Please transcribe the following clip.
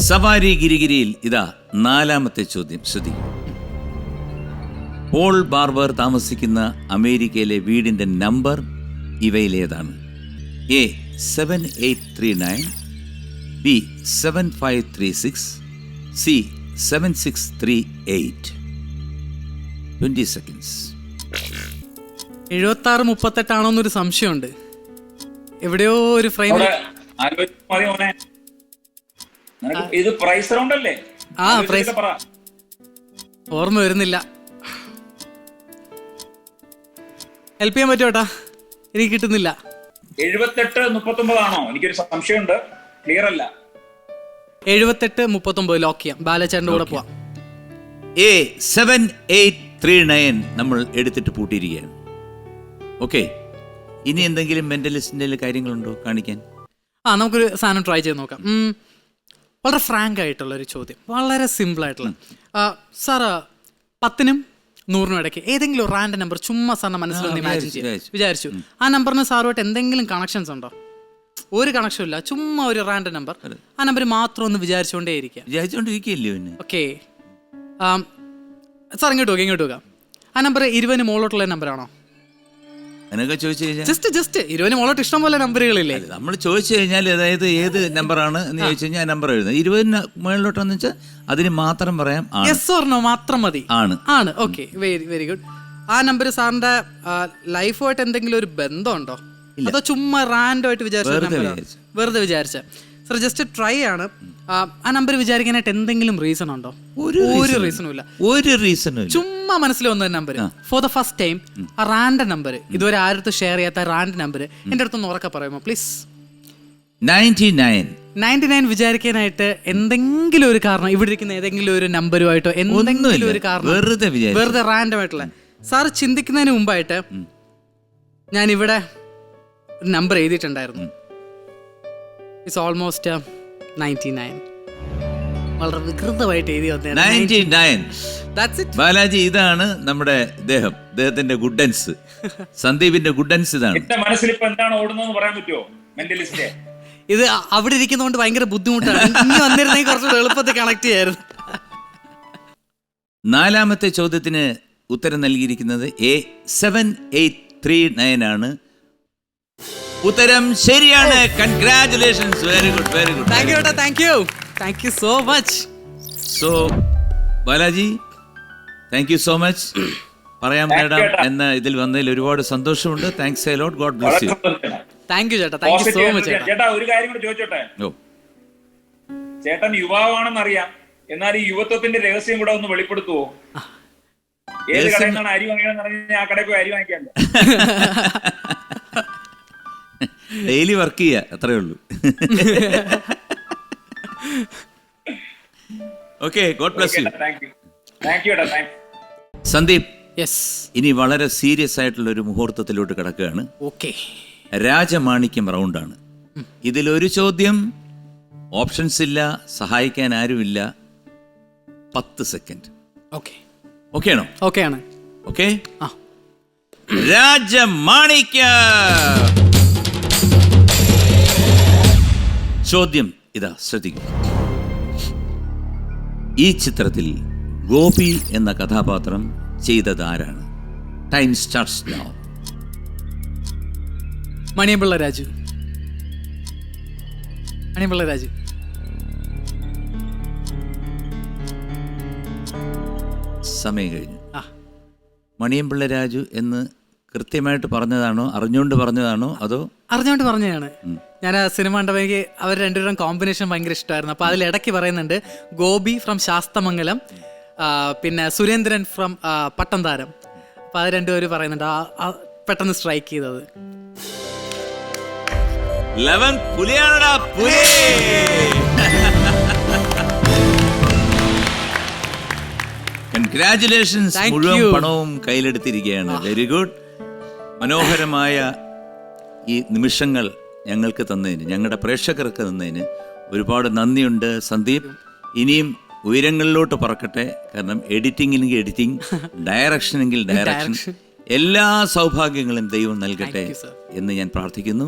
സവാരി ഗിരിഗിരിയിൽ ഇതാ 4-ാമത്തെ ചോദ്യം. ശ്രദ്ധിക്കും. പോൾ ബാർബർ താമസിക്കുന്ന അമേരിക്കയിലെ വീടിന്റെ നമ്പർ ഇവയിലേതാണ്? A 7839, B 7536, C 7638. 20 seconds. 76-38 ആണോന്നൊരു സംശയമുണ്ട്. എവിടെയോ ഒരു ഫ്രെയിം. ഇത് പ്രൈസ് റൗണ്ട് അല്ലേ? ആ പ്രൈസ് ഓർമ്മ വരുന്നില്ല. ഹെൽപ്പ് ചെയ്യാൻ പറ്റുമോ ഏട്ടാ? എനിക്ക് കിട്ടുന്നില്ല. 78-39 ആണോ? എനിക്കൊരു സംശയമുണ്ട്, ക്ലിയർ അല്ല. 78-39 ലോക്ക് ചെയ്യാം. ബാലചേട്ടൻ്റെ കൂടെ പോവാം. എ 7839 നമ്മൾ എടുത്തിട്ട് പൂട്ടിയിരിക്കുകയാണ്. ഓക്കെ, ഇനി എന്തെങ്കിലും മെന്റലിസ്റ്റിന്റെ കാര്യങ്ങളുണ്ടോ കാണിക്കാൻ? നമുക്കൊരു സാധനം ട്രൈ ചെയ്ത് നോക്കാം. വളരെ ഫ്രാങ്ക് ആയിട്ടുള്ള ഒരു ചോദ്യം, വളരെ സിമ്പിൾ ആയിട്ടുള്ള. സാറ് 10നും 100നും ഇടയ്ക്ക് ഏതെങ്കിലും ഒരു റാൻഡം നമ്പർ ചുമ്മാ സാറിന്റെ മനസ്സിലൊന്ന് ഇമാജിൻ വിചാരിച്ചു. ആ നമ്പറിന് സാറുമായിട്ട് എന്തെങ്കിലും കണക്ഷൻസ് ഉണ്ടോ? ഒരു കണക്ഷൻ ഇല്ല, ചുമ്മാ ഒരു റാൻഡം നമ്പർ. ആ നമ്പർ മാത്രം ഒന്ന് വിചാരിച്ചുകൊണ്ടേയിരിക്കുകയല്ലേ. ഓക്കെ സാർ ഇങ്ങോട്ട് നോക്കാം. ആ നമ്പർ 20ന് മുകളിലോട്ടുള്ള നമ്പറാണോ? അങ്ങനെയൊക്കെ ചോദിച്ചു കഴിഞ്ഞാൽ ജസ്റ്റ് 20ന് മുകളിലോട്ട് ഇഷ്ടം പോലെ നമ്പറുകളില്ലേ? നമ്മൾ ചോദിച്ചു കഴിഞ്ഞാൽ അതായത് ഏത് നമ്പറാണ് എന്ന് ചോദിച്ചു കഴിഞ്ഞാൽ ആ നമ്പർ എഴുതുന്നത്. 20ന് മുകളിലോട്ടെന്ന് വെച്ചാൽ അതിന് മാത്രം പറയാം യെസ് ഓർ നോ മാത്രം മതി. ആണ്. Okay, very good. ആ നമ്പർ സാറിന്റെ ലൈഫുമായിട്ട് എന്തെങ്കിലും ഒരു ബന്ധമുണ്ടോ? അതോ ചുമ്മാ റാൻഡം ആയിട്ട് വെറുതെ വിചാരിച്ച? സാർ ജസ്റ്റ് ട്രൈ ആണ്. ആ നമ്പർ വിചാരിക്കാനായിട്ട് എന്തെങ്കിലും റീസൺ ഉണ്ടോ? ഒരു റീസണും ഇല്ല. ചുമ്മാ മനസ്സിൽ വന്ന number for the first time. ആ റാൻഡം നമ്പർ, ഇതുവരെ ആരുടെ ഷെയർ ചെയ്യാത്ത റാൻഡം നമ്പർ എന്റെ അടുത്തൊന്ന് ഉറക്കെ പറയുമോ പ്ലീസ്? 99 വിചാരിക്കാനായിട്ട് എന്തെങ്കിലും ഒരു കാരണം, ഇവിടെ ഇരിക്കുന്ന ഏതെങ്കിലും ഒരു നമ്പറുമായിട്ടോ എന്തെങ്കിലും ഒരു കാരണം, വെറുതെ റാൻഡം ആയിട്ടുള്ള. സാർ ചിന്തിക്കുന്നതിന് മുമ്പായിട്ട് ഞാൻ ഇവിടെ ഒരു നമ്പർ എഴുതിയിട്ടുണ്ടായിരുന്നു. It's almost 99. വളരെ വികൃതമായിട്ട് എഴുതി വന്നതാണ് 99. ബാലാജി, ഇതാണ് നമ്മുടെ അദ്ദേഹത്തിന്റെ ഗുഡൻസ്, സന്ദീപിന്റെ ഗുഡൻസ്. ഇതാണ് മനസ്സിൽ ഇപ്പൊ എന്താണ് ഓടുന്നതെന്ന് പറയാൻ പറ്റുമോ മെന്റലിസ്റ്റ്? ഇത് അവിടെ ഇരിക്കുന്നതുകൊണ്ട് ഭയങ്കര ബുദ്ധിമുട്ടാണ്. ഇനി വന്നിരുന്നെങ്കിൽ കുറച്ചുകൂടെ എളുപ്പത്തിൽ കണക്ട് ചെയ്യായിരുന്നു. 4-ാമത്തെ ചോദ്യത്തിന് ഉത്തരം നൽകിയിരിക്കുന്നത് എ 7839 ആണ്. ഉത്തരം ശരിയാണ്. Congratulations. Very good. Thank you so much. So Balaji, thank you so much. പറയാം മേഡം എന്ന ഇതിൽ വന്നതിൽ ഒരുപാട് സന്തോഷമുണ്ട്. Thanks a lot. God bless you. Thank you ചേട്ടാ. താങ്ക് യു സോ മച്ച് ചേട്ടാ. ഒരു കാര്യം കൂടി ചോദിച്ചോട്ടെ? ചേട്ടൻ യുവാവാണെന്ന് അറിയാം, എന്നാൽ ഈ യുവത്വത്തിന്റെ രഹസ്യം കൂടെ ഒന്ന് വെളിപ്പെടുത്തുവോ? ഏത് കടയിൽ നിന്നാണ് അരി വാങ്ങിയെന്ന് പറഞ്ഞാൽ ആ കടയിൽ പോയി അരി വാങ്ങിക്കാമല്ലോ. ഡെയിലി വർക്ക് ചെയ്യാ, അത്രേ ഉള്ളൂ. Okay, God bless you. Sandeep, ഇനി വളരെ സീരിയസ് ആയിട്ടുള്ള ഒരു മുഹൂർത്തത്തിലോട്ട് കിടക്കുകയാണ്. രാജമാണിക്യം റൗണ്ടാണ്. ഇതിലൊരു ചോദ്യം, ഓപ്ഷൻസ് ഇല്ല, സഹായിക്കാൻ ആരുമില്ല. 10 സെക്കൻഡ്. ഓക്കെ ആണോ? ഓക്കെ. രാജമാണിക്യം. ചോദ്യം ഇതാ, ശ്രദ്ധിക്കുക. ഈ ചിത്രത്തിൽ ഗോപി എന്ന കഥാപാത്രം ചെയ്തതാരാണ്? Time starts now. Maniyanpilla Raju. സമയം കഴിഞ്ഞു. മണിയമ്പിള്ള രാജു എന്ന് കൃത്യമായിട്ട് പറഞ്ഞതാണോ, അറിഞ്ഞുകൊണ്ട് പറഞ്ഞതാണോ, അതോ? അറിഞ്ഞുകൊണ്ട് പറഞ്ഞതാണ്. ഞാൻ ആ സിനിമ കണ്ടപ്പോൾ അവർ രണ്ടുപേരും കോമ്പിനേഷൻ ഭയങ്കര ഇഷ്ടമായിരുന്നു. അപ്പോൾ അതിലിടയ്ക്ക് പറയുന്നുണ്ട് ഗോപി ഫ്രം ശാസ്തമംഗലം, പിന്നെ സുരേന്ദ്രൻ ഫ്രം പട്ടംതാരം. അപ്പോൾ അത് രണ്ടുപേരും പറയുന്നുണ്ട്. പെട്ടെന്ന് സ്ട്രൈക്ക് ചെയ്തത്. കൺഗ്രാറ്റുലേഷൻസ്. മുഴുവൻ പണവും കയ്യിലെടുത്തിരിക്കുകയാണ്. Very good. മനോഹരമായ ഈ നിമിഷങ്ങൾ ഞങ്ങൾക്ക് തന്നതിന്, ഞങ്ങളുടെ പ്രേക്ഷകർക്ക് തന്നതിന് ഒരുപാട് നന്ദിയുണ്ട് സന്ദീപ്. ഇനിയും ഉയരങ്ങളിലോട്ട് പറക്കട്ടെ. കാരണം എഡിറ്റിംഗിലെങ്കിൽ എഡിറ്റിംഗ്, ഡയറക്ഷനെങ്കിൽ ഡയറക്ഷൻ, എല്ലാ സൗഭാഗ്യങ്ങളും ദൈവം നൽകട്ടെ എന്ന് ഞാൻ പ്രാർത്ഥിക്കുന്നു.